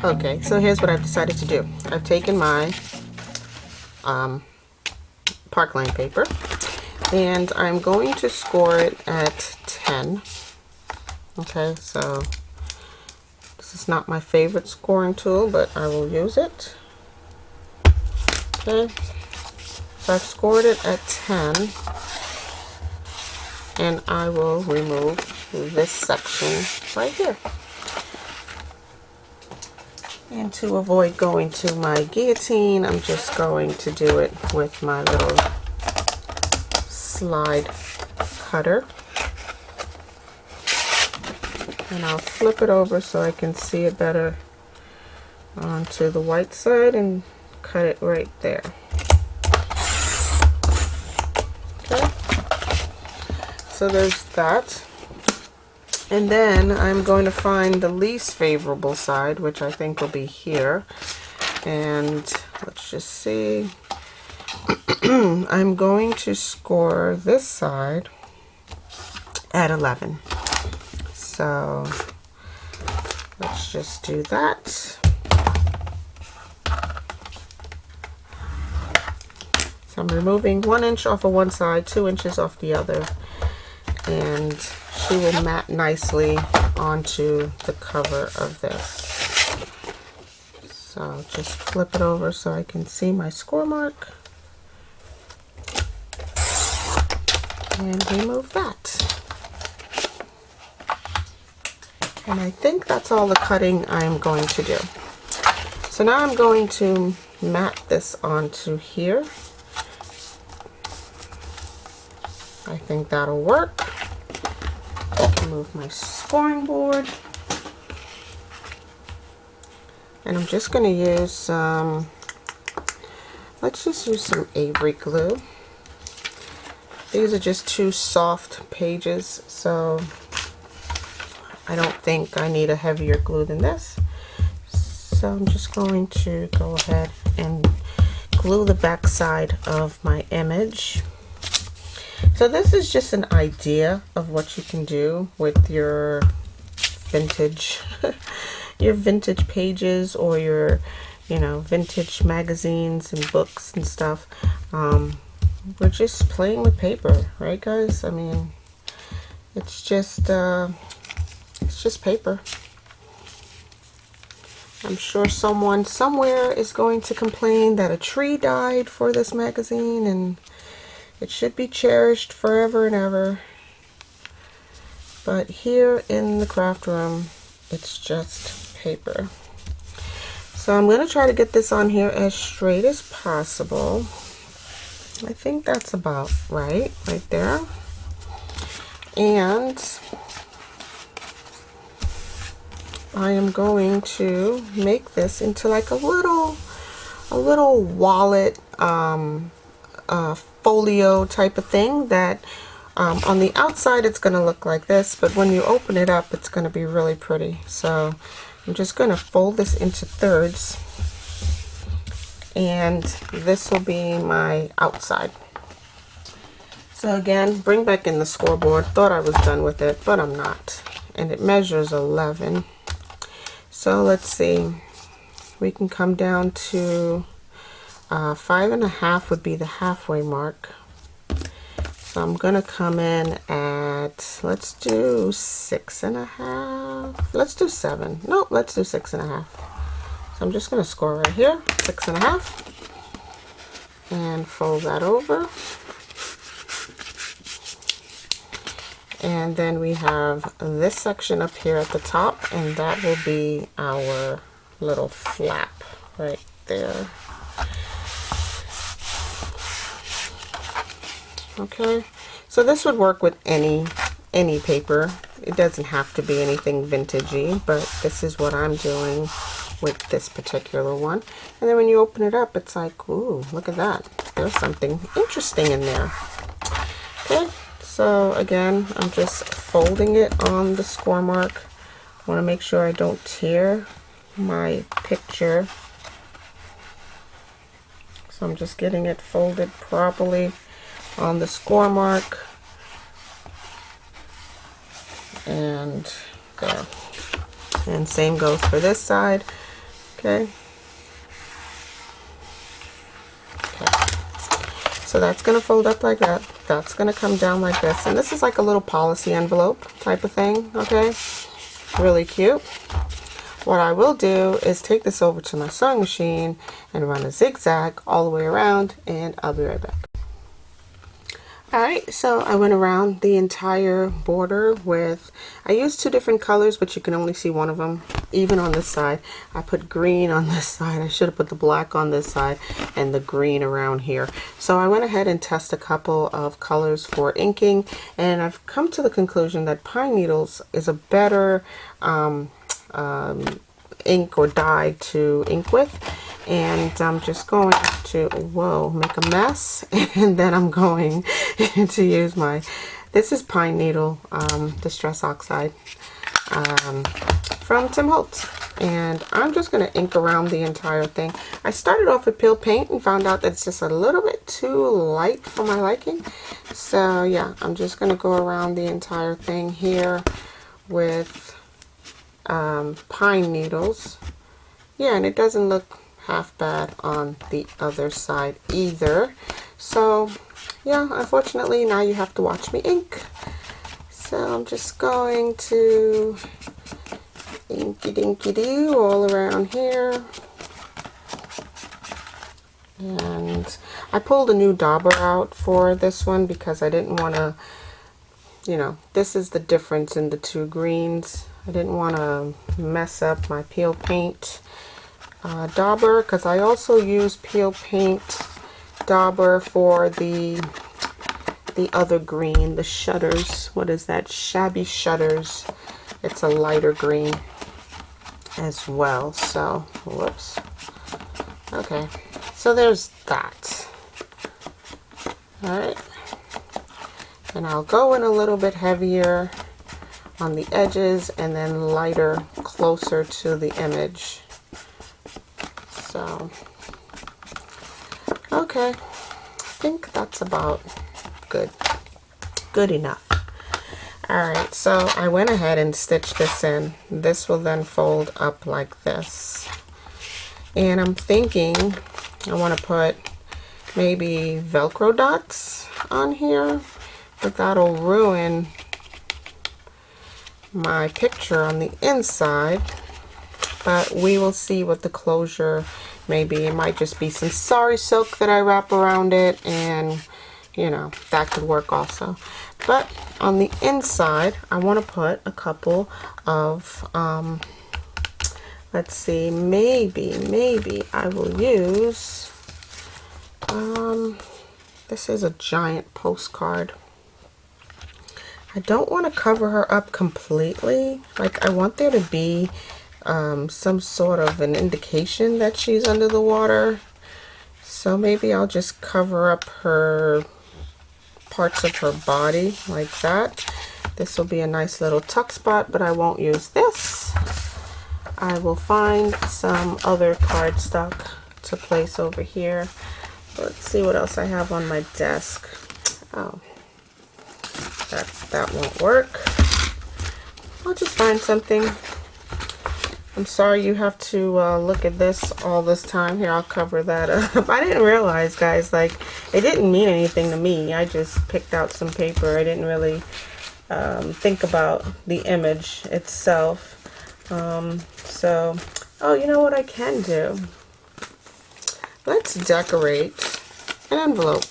Okay, so here's what I've decided to do. I've taken my Parkline paper and I'm going to score it at 10. Okay, so this is not my favorite scoring tool, but I will use it. Okay, so I've scored it at 10 and I will remove this section right here. And to avoid going to my guillotine, I'm just going to do it with my little slide cutter. And I'll flip it over so I can see it better onto the white side and cut it right there. Okay, so there's that. And then I'm going to find the least favorable side, which I think will be here. And let's just see. I'm going to score this side at 11. So let's just do that. So I'm removing 1 inch off of one side, 2 inches off the other, and she will mat nicely onto the cover of this. So just flip it over so I can see my score mark and remove that. And I think that's all the cutting I'm going to do. So now I'm going to mat this onto here. I think that'll work. I can move my scoring board. And I'm just going to use some, let's just use some Avery glue. These are just 2 soft pages, so I don't think I need a heavier glue than this. So I'm just going to go ahead and glue the back side of my image. So this is just an idea of what you can do with your vintage your vintage pages or your, you know, vintage magazines and books and stuff. We're just playing with paper, right guys? I mean, it's just paper. I'm sure someone somewhere is going to complain that a tree died for this magazine and it should be cherished forever and ever. But here in the craft room, it's just paper. So I'm going to try to get this on here as straight as possible. I think that's about right there. And I am going to make this into like a little wallet folio type of thing that on the outside it's going to look like this, but when you open it up it's going to be really pretty. So I'm just going to fold this into thirds and this will be my outside. So again, bring back in the scoreboard. Thought I was done with it, but I'm not. And it measures 11. So let's see, we can come down to 5.5 would be the halfway mark. So I'm gonna come in at, let's do 6.5. Let's do 7. Nope, let's do 6.5. So I'm just gonna score right here, 6.5, and fold that over. And then we have this section up here at the top, and that will be our little flap right there. Okay, so this would work with any paper. It doesn't have to be anything vintagey, but this is what I'm doing with this particular one. And then when you open it up, it's like, ooh, look at that. There's something interesting in there. Okay, so again, I'm just folding it on the score mark. I want to make sure I don't tear my picture. So I'm just getting it folded properly on the score mark. and there. And same goes for this side. Okay. So that's going to fold up like that. That's going to come down like this. And this is like a little policy envelope type of thing. Okay. Really cute. What I will do is take this over to my sewing machine and run a zigzag all the way around, and I'll be right back. Alright, so I went around the entire border with, I used two different colors, but you can only see one of them. Even on this side, I put green on this side. I should have put the black on this side and the green around here. So I went ahead and tested a couple of colors for inking, and I've come to the conclusion that pine needles is a better ink or dye to ink with. And I'm just going to, make a mess, and then I'm going to use this is pine needle distress oxide from Tim Holtz, and I'm just going to ink around the entire thing. I started off with peel paint and found out that it's just a little bit too light for my liking. So yeah, I'm just going to go around the entire thing here with pine needles. Yeah, and it doesn't look half bad on the other side either. So yeah, unfortunately now you have to watch me ink. So I'm just going to inky dinky do all around here. And I pulled a new dauber out for this one because I didn't want to, this is the difference in the two greens. I didn't want to mess up my peel paint dauber, because I also use peel paint dauber for the other green, the shutters. What is that? Shabby Shutters. It's a lighter green as well. So, whoops. Okay, so there's that. Alright. And I'll go in a little bit heavier on the edges and then lighter closer to the image. So, okay, I think that's about good enough. Alright, so I went ahead and stitched this in. This will then fold up like this. And I'm thinking I want to put maybe Velcro dots on here, but that'll ruin my picture on the inside. But we will see what the closure may be. It might just be some sari silk that I wrap around it, and that could work also. But on the inside, I want to put a couple of let's see, maybe I will use this is a giant postcard. I don't want to cover her up completely. Like, I want there to be some sort of an indication that she's under the water. So maybe I'll just cover up her parts of her body like that. This will be a nice little tuck spot, but I won't use this. I will find some other cardstock to place over here. Let's see what else I have on my desk. Oh, that won't work. I'll just find something. I'm sorry you have to look at this all this time. Here, I'll cover that up. I didn't realize, guys, like, it didn't mean anything to me. I just picked out some paper. I didn't really think about the image itself. So, oh, you know what I can do? Let's decorate an envelope.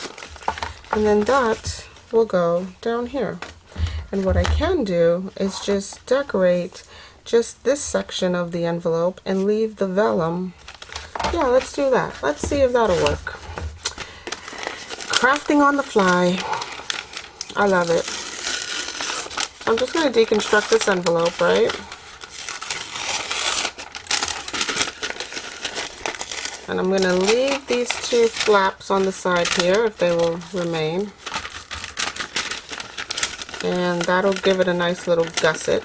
And then that will go down here. And what I can do is just decorate just this section of the envelope and leave the vellum. Yeah, let's do that. Let's see if that'll work. Crafting on the fly. I love it. I'm just going to deconstruct this envelope, right? And I'm going to leave these two flaps on the side here, if they will remain. And that'll give it a nice little gusset.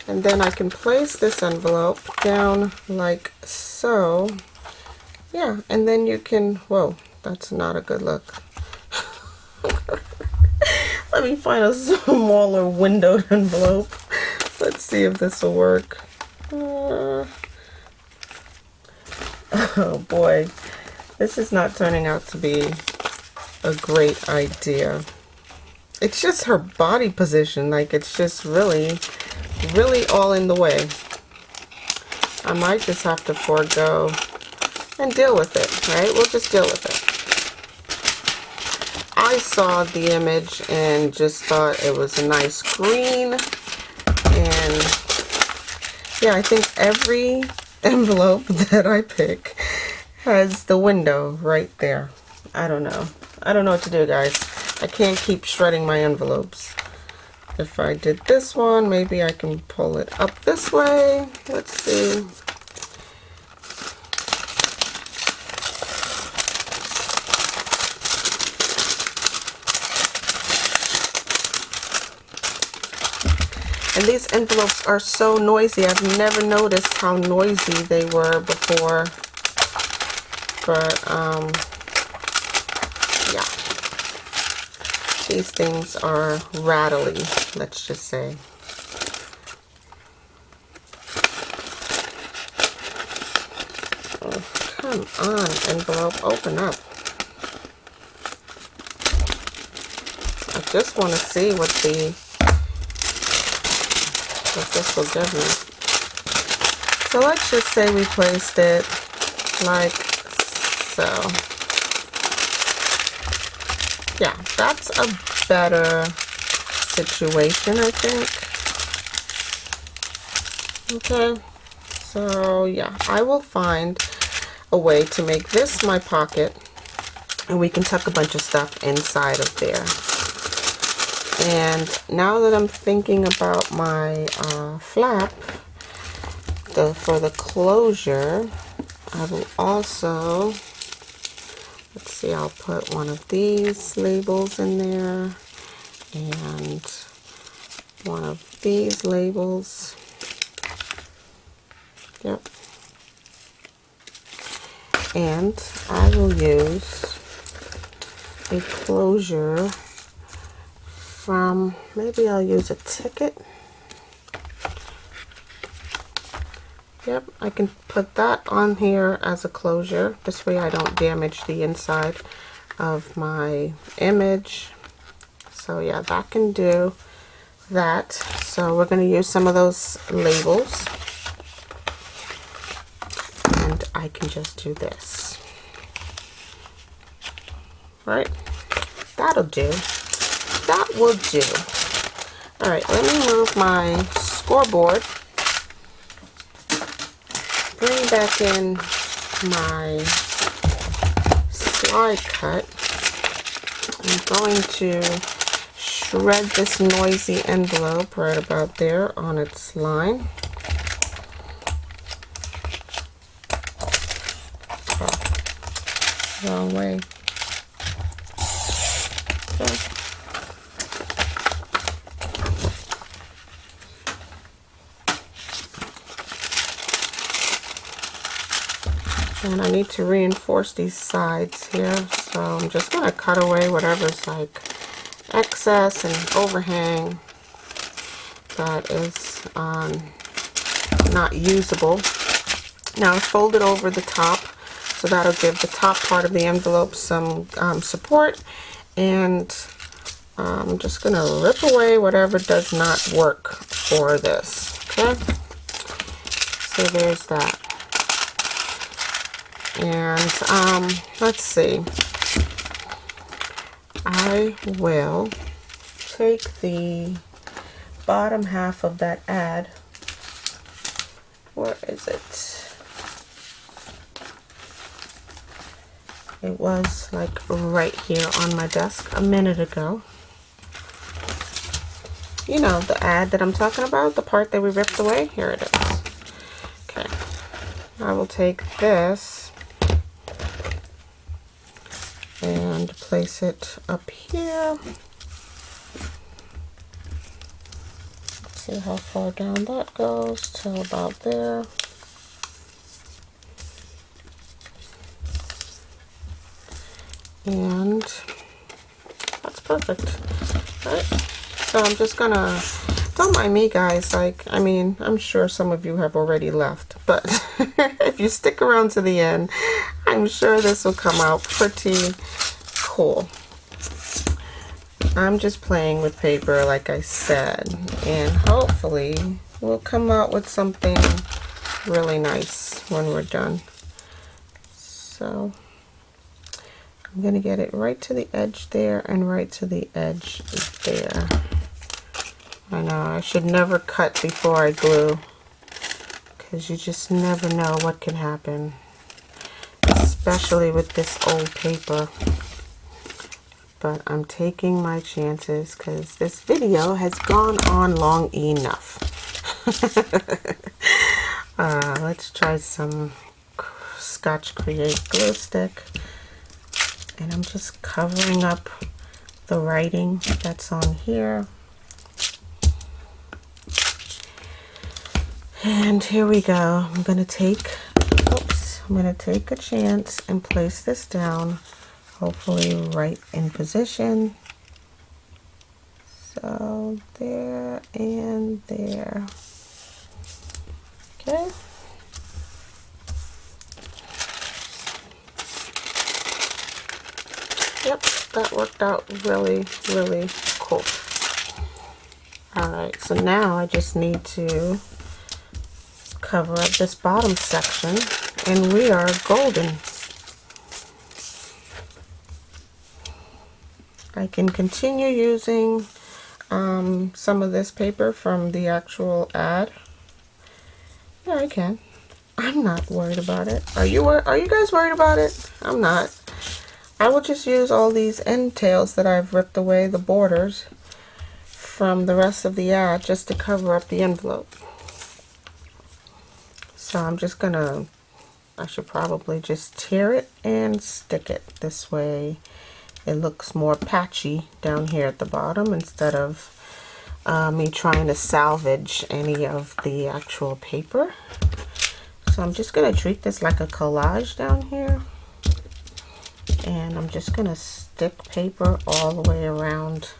And then I can place this envelope down like so. Yeah, and then you can, whoa, that's not a good look. Look Let me find a smaller windowed envelope. Let's see if this will work. Oh boy, this is not turning out to be a great idea. It's just her body position, like it's just really all in the way. I might just have to forego and deal with it, right? We'll just deal with it. I saw the image and just thought it was a nice green, and yeah, I think every envelope that I pick has the window right there. I don't know what to do, guys. I can't keep shredding my envelopes. If I did this one, maybe I can pull it up this way. Let's see. And these envelopes are so noisy. I've never noticed how noisy they were before. But, yeah. These things are rattly, let's just say. Oh, come on, envelope, open up. I just want to see what this will give me. So let's just say we placed it like so. Yeah, that's a better situation, I think. Okay, so yeah, I will find a way to make this my pocket, and we can tuck a bunch of stuff inside of there. And now that I'm thinking about my flap, for the closure, I will also, let's see, I'll put one of these labels in there and one of these labels. Yep. And I will use a closure from, maybe I'll use a ticket. Yep, I can put that on here as a closure. This way I don't damage the inside of my image. So yeah, that can do that. So we're going to use some of those labels. And I can just do this. Right? That'll do. That will do. Alright, let me move my scoreboard. Bring back in my slide cut. I'm going to shred this noisy envelope right about there on its line. Oh, wrong way. Okay. And I need to reinforce these sides here, so I'm just going to cut away whatever's like excess and overhang that is not usable. Now I fold it over the top, so that'll give the top part of the envelope some support, and I'm just going to rip away whatever does not work for this. Okay, so there's that. And let's see, I will take the bottom half of that ad. Where is it? It was like right here on my desk a minute ago. You know, the ad that I'm talking about, the part that we ripped away. Here it is. Okay, I will take this and place it up here. Let's see how far down that goes, till about there. And that's perfect. Right? So I'm just gonna, don't mind me guys, like, I mean, I'm sure some of you have already left, but if you stick around to the end, I'm sure this will come out pretty cool. I'm just playing with paper, like I said, and hopefully we'll come out with something really nice when we're done. So I'm going to get it right to the edge there and right to the edge there. I know I should never cut before I glue, because you just never know what can happen, especially with this old paper. But I'm taking my chances because this video has gone on long enough. Let's try some Scotch Create glue stick. And I'm just covering up the writing that's on here. And here we go. I'm gonna take a chance and place this down, hopefully right in position. So there and there. Okay. Yep, that worked out really, really cool. Alright, so now I just need to cover up this bottom section, and we are golden. I can continue using some of this paper from the actual ad. Yeah, I can. I'm not worried about it. Are you guys worried about it? I'm not. I will just use all these end tails that I've ripped away, the borders, from the rest of the ad just to cover up the envelope. So I'm just gonna, I should probably just tear it and stick it. This way it looks more patchy down here at the bottom instead of me trying to salvage any of the actual paper. So I'm just gonna treat this like a collage down here. And I'm just gonna stick paper all the way around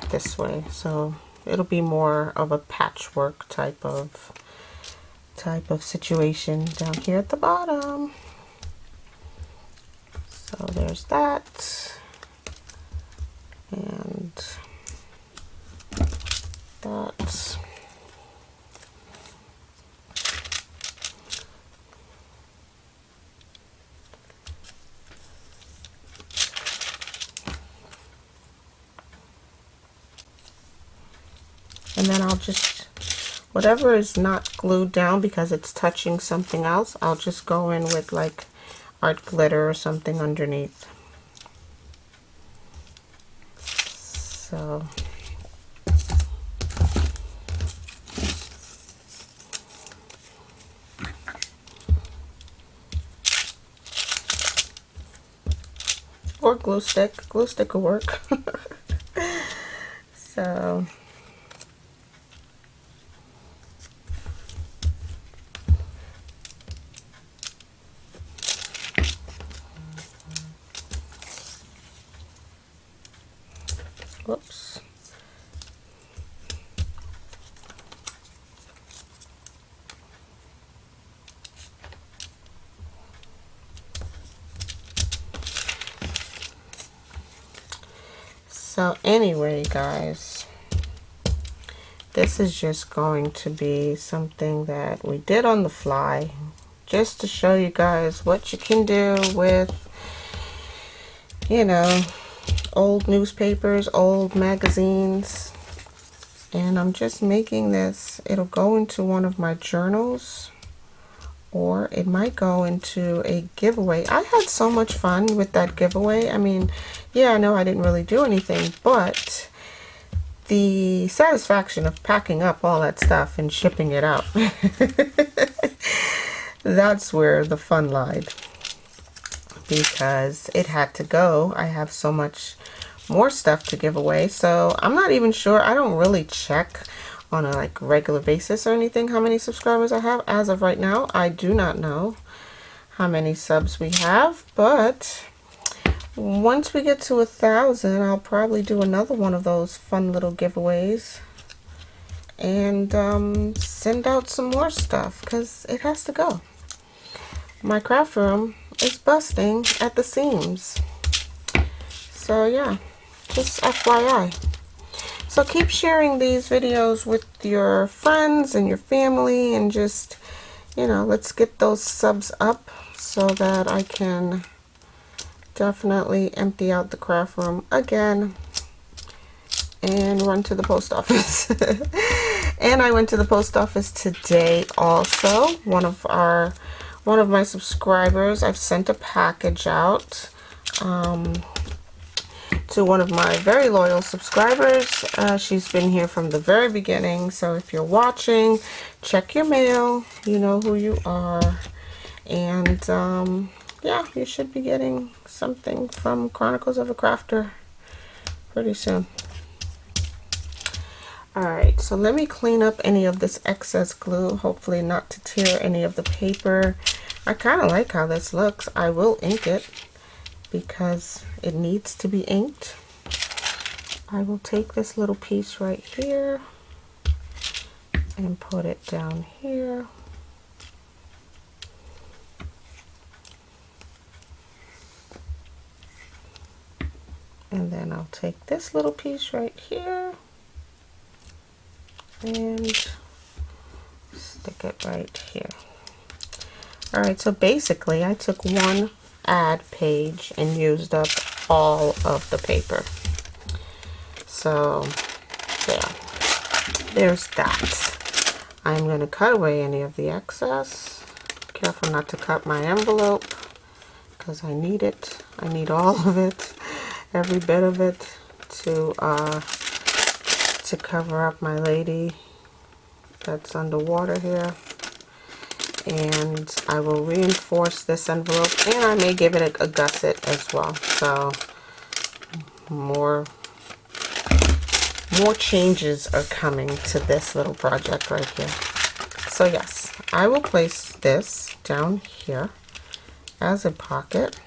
this way. So it'll be more of a patchwork type of situation down here at the bottom. So there's that. And that. And then I'll just, whatever is not glued down because it's touching something else, I'll just go in with like art glitter or something underneath. So or glue stick will work. So whoops. So anyway, guys, this is just going to be something that we did on the fly, just to show you guys what you can do with, you know, old newspapers, old magazines. And I'm just making this, it'll go into one of my journals, or it might go into a giveaway. I had so much fun with that giveaway. I mean, yeah, I know I didn't really do anything, but the satisfaction of packing up all that stuff and shipping it out, that's where the fun lied, because it had to go. I have so much more stuff to give away, so I'm not even sure. I don't really check on a like regular basis or anything how many subscribers I have. As of right now, I do not know how many subs we have, but once we get to 1,000, I'll probably do another one of those fun little giveaways and send out some more stuff because it has to go. My craft room is busting at the seams. So yeah, just FYI. So keep sharing these videos with your friends and your family, and just, you know, let's get those subs up so that I can definitely empty out the craft room again and run to the post office. And I went to the post office today also. One of my subscribers, I've sent a package out to one of my very loyal subscribers. She's been here from the very beginning, so if you're watching, check your mail. You know who you are. And yeah, you should be getting something from Chronicles of a Crafter pretty soon. Alright, so let me clean up any of this excess glue, hopefully not to tear any of the paper. I kind of like how this looks. I will ink it because it needs to be inked. I will take this little piece right here and put it down here. And then I'll take this little piece right here and stick it right here. Alright, so basically I took one ad page and used up all of the paper. So there's that. I'm going to cut away any of the excess. Careful not to cut my envelope because I need it. I need all of it, every bit of it, to cover up my lady that's underwater here. And I will reinforce this envelope, and I may give it a gusset as well. So more changes are coming to this little project right here. So yes, I will place this down here as a pocket.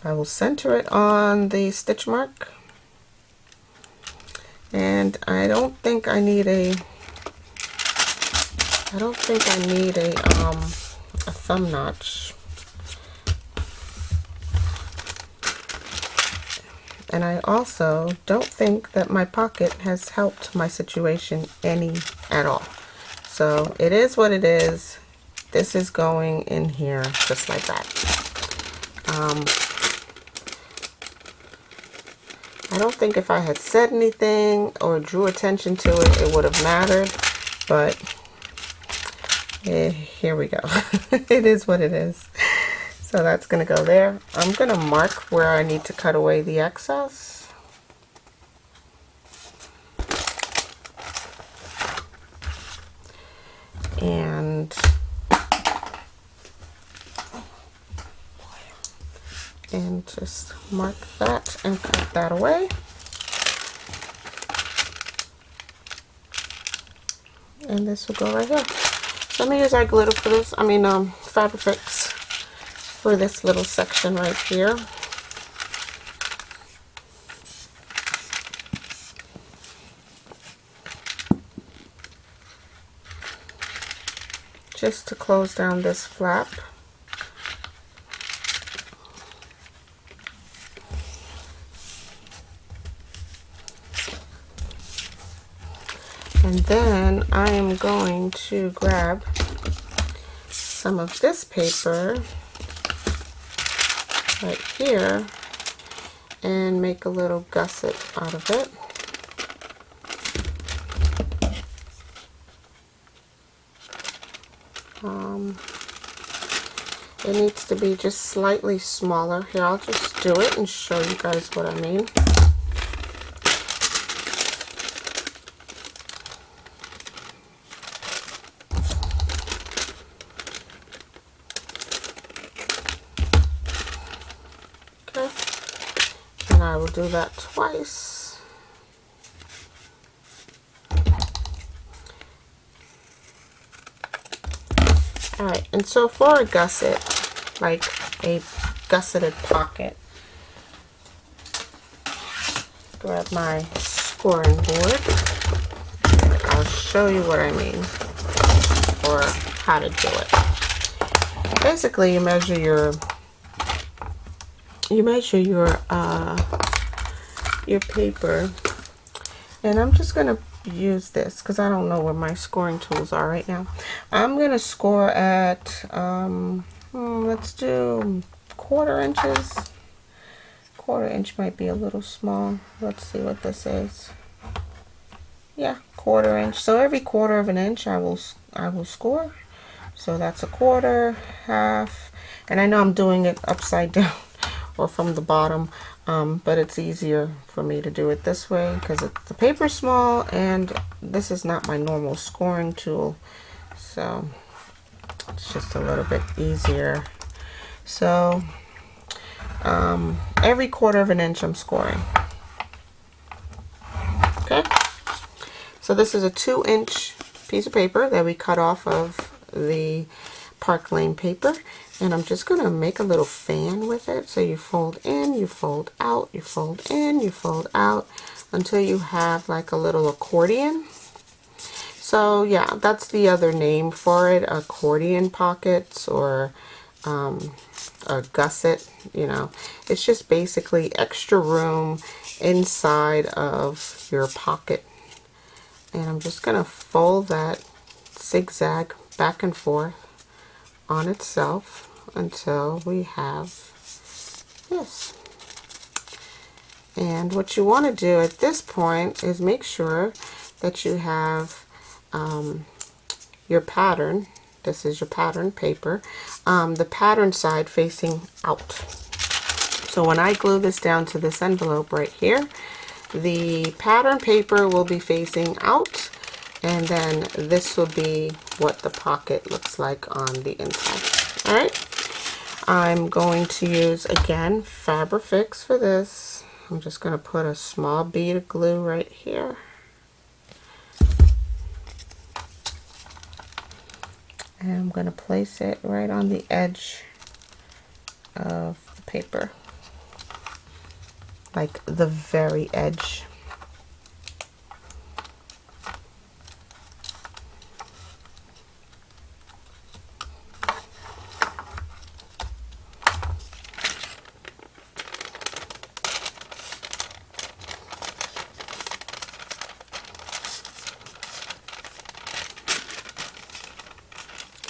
I will center it on the stitch mark, and I don't think I need a thumb notch. And I also don't think that my pocket has helped my situation any at all. So it is what it is. This is going in here just like that. I don't think if I had said anything or drew attention to it, it would have mattered, but here we go. It is what it is. So that's going to go there. I'm going to mark where I need to cut away the excess. And just mark that and cut that away. And this will go right here. So I'm going to use our glitter for this, Fabrifix for this little section right here. Just to close down this flap. And then I am going to grab some of this paper right here and make a little gusset out of it. It needs to be just slightly smaller. Here, I'll just do it and show you guys what I mean. Okay, and I will do that twice. Alright, and so for a gusset, like a gusseted pocket. Grab my scoring board. I'll show you what I mean, or how to do it. Basically, you measure your paper, and I'm just gonna use this because I don't know where my scoring tools are right now. I'm gonna score at let's do 1/4 inches. 1/4 inch might be a little small. Let's see what this is. Yeah, 1/4 inch. So every 1/4 of an inch I will score. So that's 1/4, half, and I know I'm doing it upside down or from the bottom, but it's easier for me to do it this way because the paper's small and this is not my normal scoring tool, so it's just a little bit easier. So every 1/4 of an inch I'm scoring. Okay, so this is a 2-inch piece of paper that we cut off of the Park Lane paper, and I'm just gonna make a little fan with it. So you fold in, you fold out, you fold in, you fold out until you have like a little accordion. So yeah, that's the other name for it, accordion pockets, or a gusset. You know, it's just basically extra room inside of your pocket. And I'm just gonna fold that zigzag back and forth on itself until we have this. And what you want to do at this point is make sure that you have your pattern. This is your pattern paper, the pattern side facing out. So when I glue this down to this envelope right here, the pattern paper will be facing out, and then this will be what the pocket looks like on the inside. All right, I'm going to use, again, Fabrifix for this. I'm just going to put a small bead of glue right here. And I'm going to place it right on the edge of the paper, like the very edge.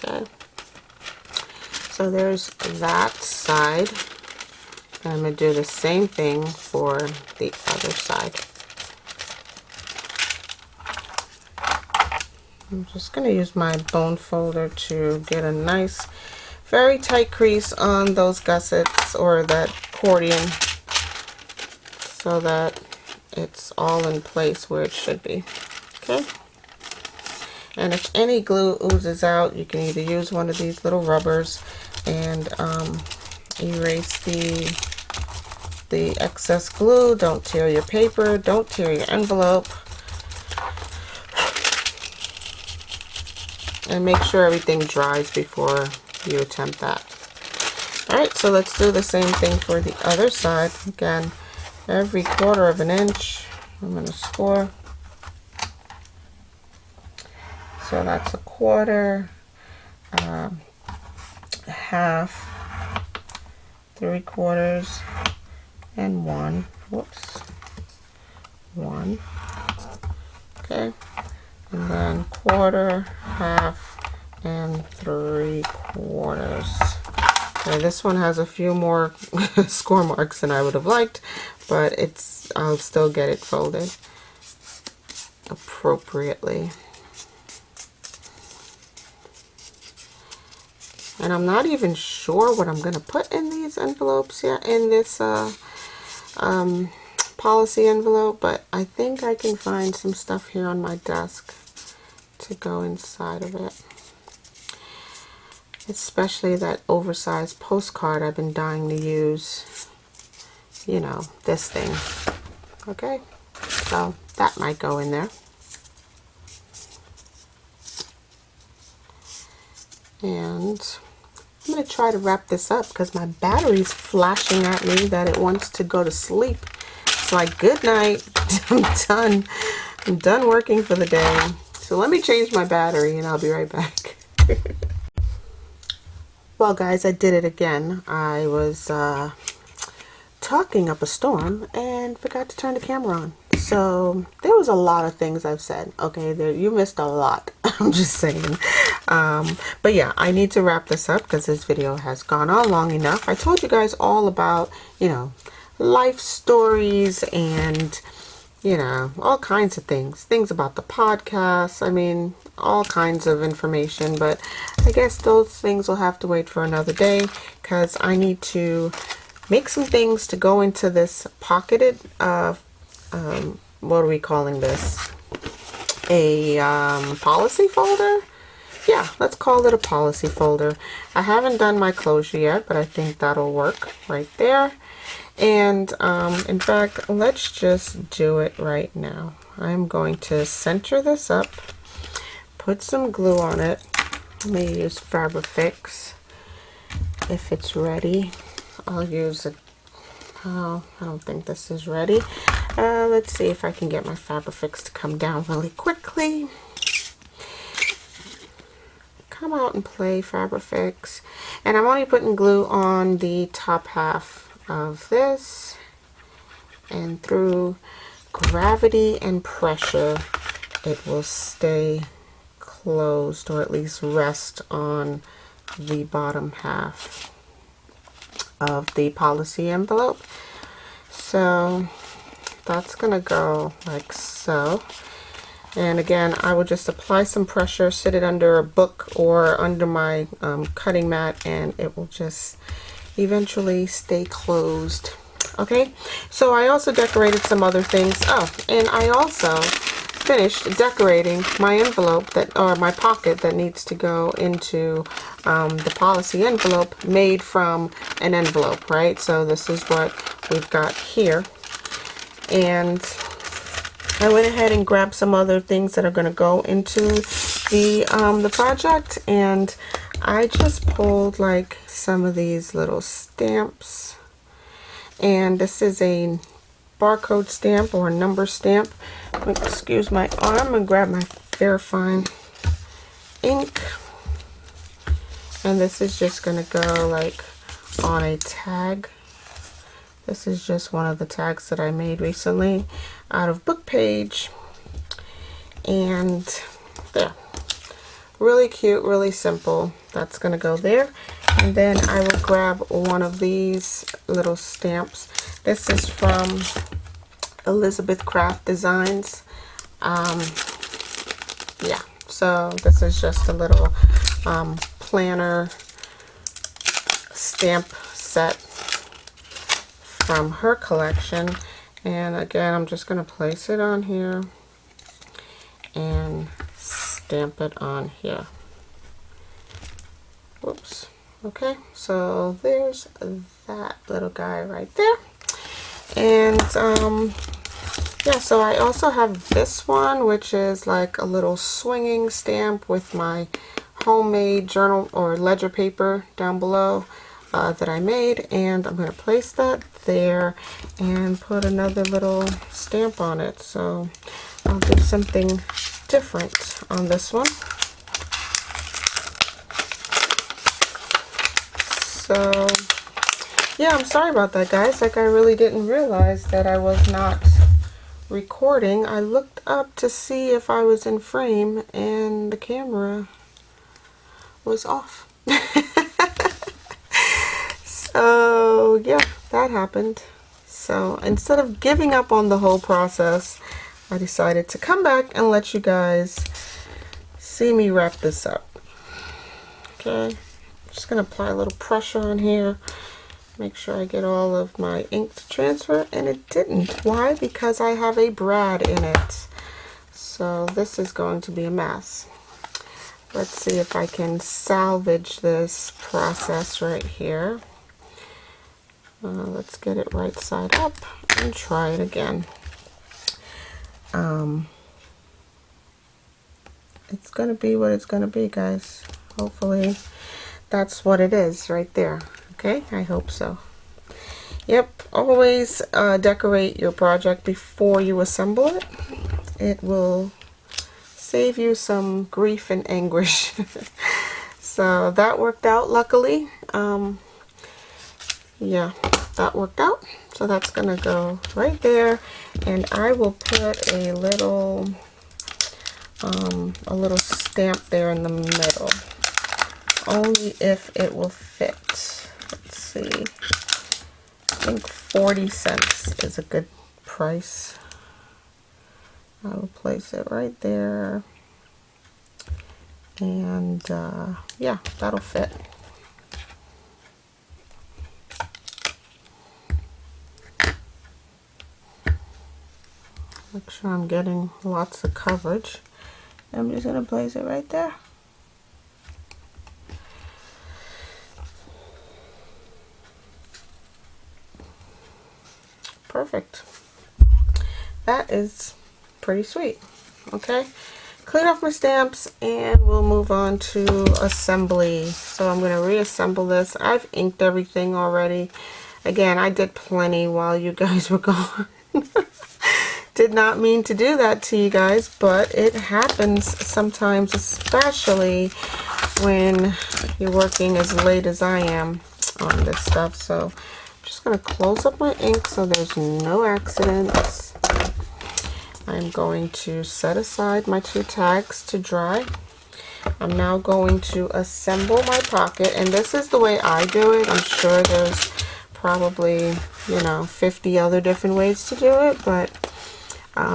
Okay, so there's that side. I'm going to do the same thing for the other side. I'm just going to use my bone folder to get a nice, very tight crease on those gussets or that accordion so that it's all in place where it should be. Okay. And if any glue oozes out, you can either use one of these little rubbers and erase the excess glue. Don't tear your paper, don't tear your envelope, and make sure everything dries before you attempt that. Alright, so let's do the same thing for the other side. Again, every 1/4 of an inch I'm going to score. So that's 1/4, half, 3/4, and 1. Whoops. 1. Okay. And then 1/4, half, and 3/4. Okay, this one has a few more score marks than I would have liked, but I'll still get it folded appropriately. And I'm not even sure what I'm going to put in these envelopes yet, in this policy envelope, but I think I can find some stuff here on my desk to go inside of it. Especially that oversized postcard I've been dying to use. You know, this thing. Okay, so that might go in there. And I'm going to try to wrap this up because my battery's flashing at me that it wants to go to sleep. It's like, good night. I'm done. I'm done working for the day. So let me change my battery and I'll be right back. Well, guys, I did it again. I was talking up a storm and forgot to turn the camera on. So there was a lot of things I've said. Okay, there, you missed a lot. I'm just saying. But yeah, I need to wrap this up because this video has gone on long enough. I told you guys all about, you know, life stories and, you know, all kinds of things about the podcast. I mean, all kinds of information, but I guess those things will have to wait for another day because I need to make some things to go into this pocketed, what are we calling this? A policy folder? Yeah, let's call it a policy folder. I haven't done my closure yet, but I think that'll work right there. And in fact, let's just do it right now. I'm going to center this up, put some glue on it. Let me use Fabrifix if it's ready. I'll use it. Oh, I don't think this is ready. Let's see if I can get my Fabrifix to come down really quickly. Come out and play, Fabrifix. And I'm only putting glue on the top half of this. And through gravity and pressure, it will stay closed, or at least rest on the bottom half of the policy envelope. So that's gonna go like so. And again, I will just apply some pressure, sit it under a book or under my cutting mat, and it will just eventually stay closed. Okay, so I also decorated some other things. Oh, and I also finished decorating my envelope that, or my pocket that needs to go into the policy envelope made from an envelope, right? So this is what we've got here. And I went ahead and grabbed some other things that are going to go into the project, and I just pulled like some of these little stamps. And this is a barcode stamp or a number stamp. Excuse my arm, and grab my very fine ink, and this is just going to go like on a tag. This is just one of the tags that I made recently out of book page, and there, really cute, really simple. That's going to go there. And then I will grab one of these little stamps. This is from Elizabeth Craft Designs. Yeah, so this is just a little planner stamp set from her collection. And again, I'm just going to place it on here and stamp it on here. Whoops. Okay, so there's that little guy right there. And yeah, so I also have this one, which is like a little swinging stamp with my homemade journal or ledger paper down below that I made, and I'm going to place that there and put another little stamp on it. So I'll do something different on this one. So yeah, I'm sorry about that, guys. Like, I really didn't realize that I was not recording. I looked up to see if I was in frame and the camera was off. So yeah, that happened. So instead of giving up on the whole process, I decided to come back and let you guys see me wrap this up. Okay, just gonna apply a little pressure on here, make sure I get all of my ink to transfer, and it didn't. Why? Because I have a brad in it. So this is going to be a mess. Let's see if I can salvage this process right here. Let's get it right side up and try it again. It's gonna be what it's gonna be, guys. Hopefully that's what it is right there. Okay, I hope so. Yep, always decorate your project before you assemble it. It will save you some grief and anguish. So that worked out, luckily. Yeah, that worked out. So that's gonna go right there, and I will put a little stamp there in the middle, only if it will fit. Let's see. I think 40 cents is a good price. I will place it right there, and yeah, that'll fit. Make sure I'm getting lots of coverage. I'm just going to place it right there. Perfect. That is pretty sweet. Okay, clean off my stamps and we'll move on to assembly. So I'm going to reassemble this. I've inked everything already. Again, I did plenty while you guys were gone. Did not mean to do that to you guys, but it happens sometimes, especially when you're working as late as I am on this stuff. So I'm just going to close up my ink so there's no accidents. I'm going to set aside my 2 tags to dry. I'm now going to assemble my pocket, and this is the way I do it. I'm sure there's probably, 50 other different ways to do it, but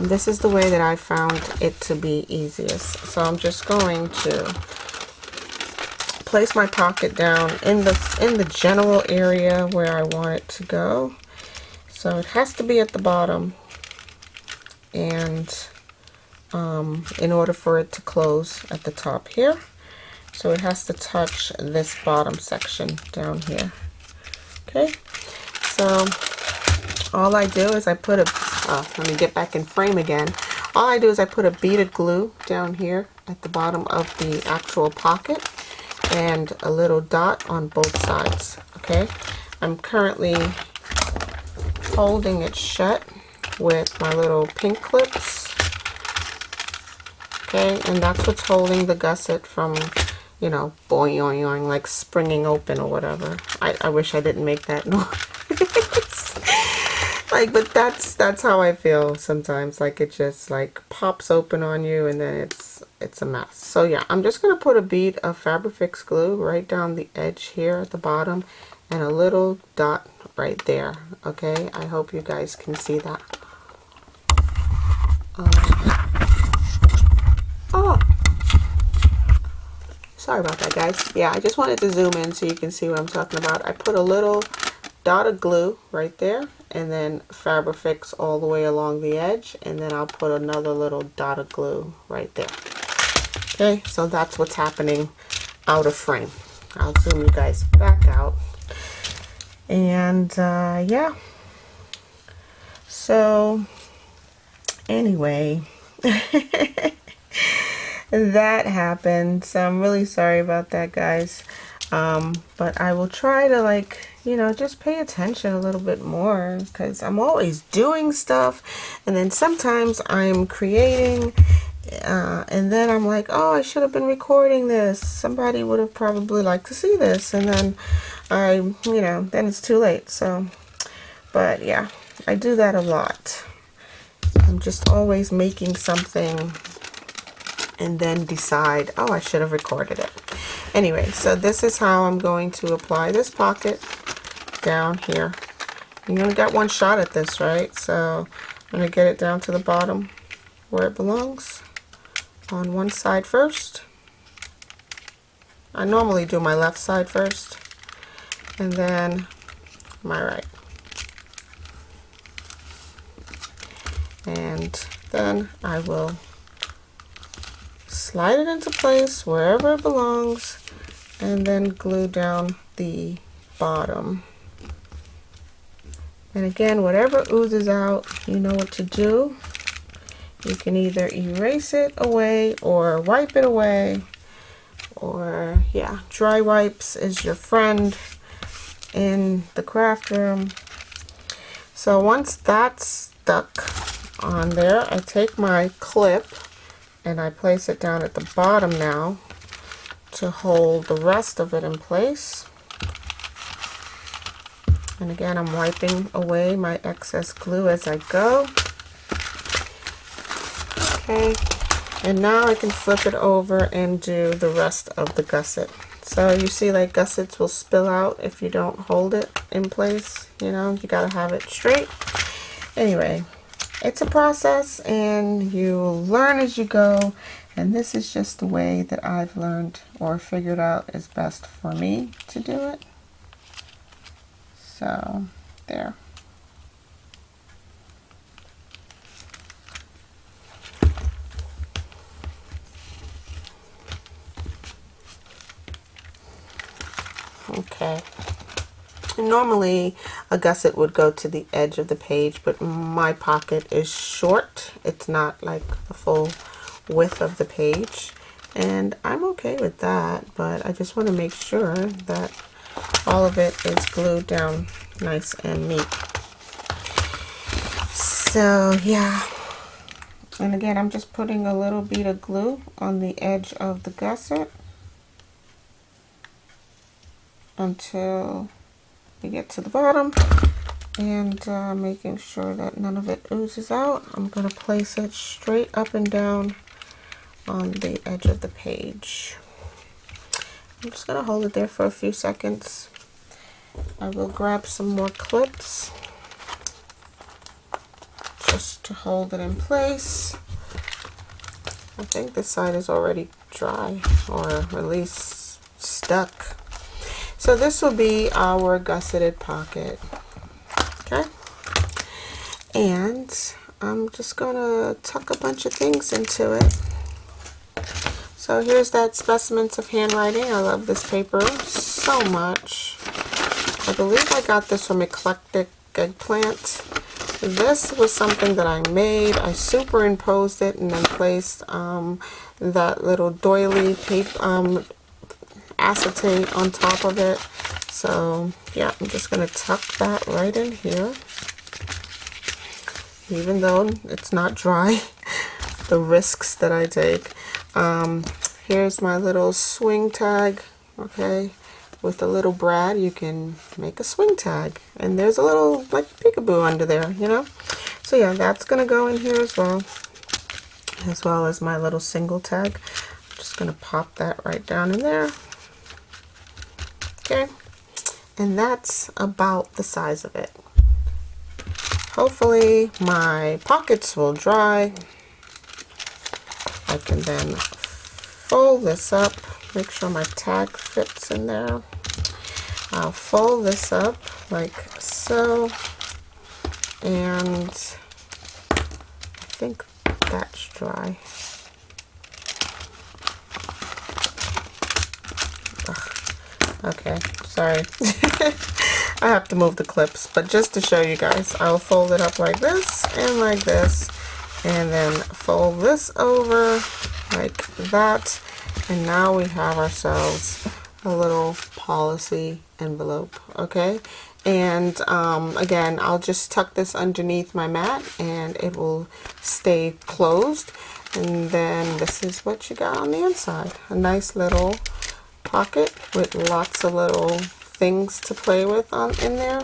this is the way that I found it to be easiest. So I'm just going to place my pocket down in the general area where I want it to go. So it has to be at the bottom, and in order for it to close at the top here, so it has to touch this bottom section down here. Okay, so all I do is I put let me get back in frame again. All I do is I put a beaded glue down here at the bottom of the actual pocket and a little dot on both sides. Okay, I'm currently holding it shut with my little pink clips. Okay, and that's what's holding the gusset from, boing, like springing open or whatever. I wish I didn't make that noise. But that's how I feel sometimes. Like it just pops open on you, and then it's a mess. So yeah, I'm just gonna put a bead of Fabrifix glue right down the edge here at the bottom, and a little dot right there. Okay, I hope you guys can see that. Oh, sorry about that, guys. Yeah, I just wanted to zoom in so you can see what I'm talking about. I put a little dot of glue right there, and then Fabrifix all the way along the edge, and then I'll put another little dot of glue right there. Okay, so that's what's happening out of frame. I'll zoom you guys back out. And yeah, so anyway, that happened. So I'm really sorry about that, guys. But I will try to just pay attention a little bit more, because I'm always doing stuff, and then sometimes I'm creating, and then I'm like, oh, I should have been recording this. Somebody would have probably liked to see this, and then then it's too late. So, but yeah, I do that a lot. I'm just always making something and then decide, oh, I should have recorded it. Anyway, so this is how I'm going to apply this pocket down here. You only got one shot at this, right? So I'm going to get it down to the bottom where it belongs on one side first. I normally do my left side first, and then my right. And then I will slide it into place wherever it belongs, and then glue down the bottom. And again, whatever oozes out, you know what to do. You can either erase it away or wipe it away, or yeah, dry wipes is your friend in the craft room. So once that's stuck on there, I take my clip and I place it down at the bottom now to hold the rest of it in place. And again, I'm wiping away my excess glue as I go. Okay, and now I can flip it over and do the rest of the gusset. So you see, like, gussets will spill out if you don't hold it in place. You know, you gotta have it straight. Anyway, it's a process and you learn as you go, and this is just the way that I've learned or figured out is best for me to do it. So there. Okay. Normally a gusset would go to the edge of the page, but my pocket is short. It's not like the full width of the page, and I'm okay with that, but I just want to make sure that all of it is glued down nice and neat. So yeah, and again, I'm just putting a little bead of glue on the edge of the gusset until we get to the bottom, and making sure that none of it oozes out. I'm going to place it straight up and down on the edge of the page. I'm just going to hold it there for a few seconds. I will grab some more clips just to hold it in place. I think this side is already dry, or at least stuck. So this will be our gusseted pocket. Okay, and I'm just gonna tuck a bunch of things into it. So here's that Specimens of Handwriting. I love this paper so much. I believe I got this from Eclectic Eggplant. This was something that I made. I superimposed it and then placed that little doily paper, acetate on top of it. So yeah, I'm just going to tuck that right in here, even though it's not dry. The risks that I take. Here's my little swing tag. Okay, with a little brad you can make a swing tag, and there's a little like peekaboo under there, you know. So yeah, that's gonna go in here as well as my little single tag. I'm just gonna pop that right down in there. Okay, and that's about the size of it. Hopefully my pockets will dry. I can then fold this up, make sure my tag fits in there. I'll fold this up like so, and I think that's dry. Okay, sorry. I have to move the clips, but just to show you guys, I'll fold it up like this, and then fold this over like that, and now we have ourselves a little policy envelope. Okay, and again, I'll just tuck this underneath my mat and it will stay closed, and then this is what you got on the inside. A nice little pocket with lots of little things to play with in there.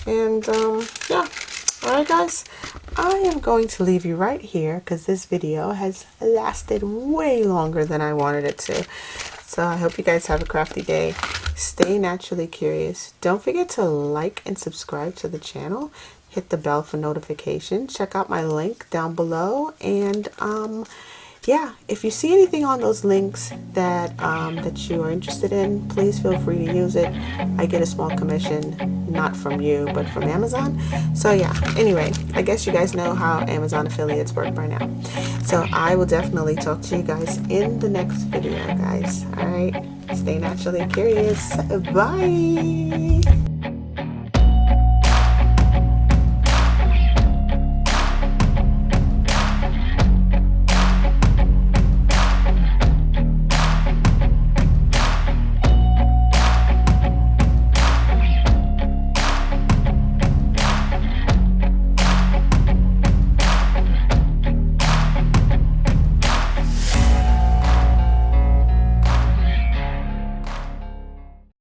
And yeah, alright guys, I am going to leave you right here because this video has lasted way longer than I wanted it to. So I hope you guys have a crafty day. Stay naturally curious. Don't forget to like and subscribe to the channel. Hit the bell for notifications. Check out my link down below, and yeah, if you see anything on those links that that you are interested in, please feel free to use it. I get a small commission, not from you, but from Amazon. So yeah, anyway, I guess you guys know how Amazon affiliates work by now. So I will definitely talk to you guys in the next video, guys. All right, stay naturally curious. Bye.